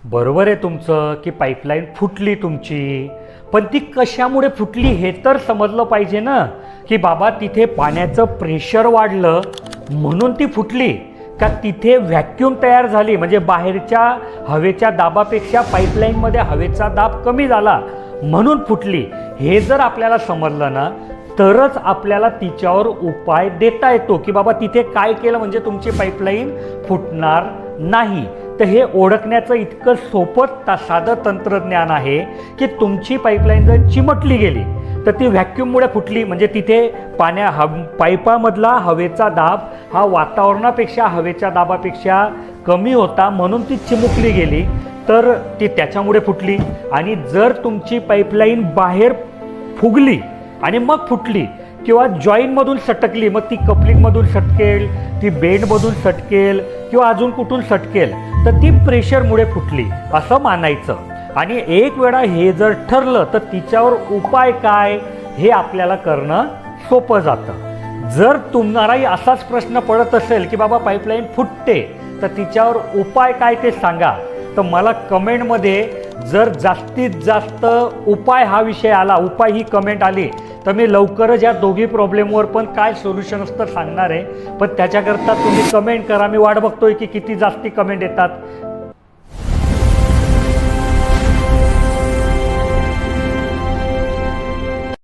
बरोबर आहे तुमचं की पाईपलाईन फुटली तुमची, पण ती कशामुळे फुटली हे तर समजलं पाहिजे ना. की बाबा तिथे पाण्याचं प्रेशर वाढलं म्हणून ती फुटली, का तिथे व्हॅक्यूम तयार झाली म्हणजे बाहेरच्या हवेच्या दाबापेक्षा पाईपलाईनमध्ये हवेचा दाब कमी झाला म्हणून फुटली. हे जर आपल्याला समजलं ना तरच आपल्याला तिच्यावर उपाय देता येतो की बाबा तिथे काय केलं म्हणजे तुमची पाईपलाईन फुटणार नाही. तर हे ओळखण्याचं इतकं सोपं साधं तंत्रज्ञान आहे की तुमची पाईपलाईन जर चिमटली गेली तर ती व्हॅक्यूममुळे फुटली म्हणजे तिथे पाईपामधला हवेचा दाब हा वातावरणापेक्षा हवेच्या दाबापेक्षा कमी होता म्हणून ती चिमुकली गेली तर ती त्याच्यामुळे फुटली. आणि जर तुमची पाईपलाईन बाहेर फुगली आणि मग फुटली किंवा जॉईनमधून सटकली, मग ती कपलिंगमधून सटकेल, ती बेंडमधून सटकेल किंवा अजून कुठून सटकेल, तर ती प्रेशरमुळे फुटली असं मानायचं. आणि एक वेळा हे जर ठरलं तर तिच्यावर उपाय काय हे आपल्याला करणं सोपं जातं. जर तुम्हालाही असाच प्रश्न पडत असेल की बाबा पाईपलाईन फुटते तर तिच्यावर उपाय काय ते सांगा, तर मला कमेंटमध्ये जर जास्तीत जास्त उपाय हा विषय आला, उपाय ही कमेंट आली, तर मी लवकरच या दोघी प्रॉब्लेमवर पण काय सोल्युशन असतं सांगणार आहे. पण त्याच्याकरता तुम्ही कमेंट करा. मी वाट बघतोय की किती जास्ती कमेंट येतात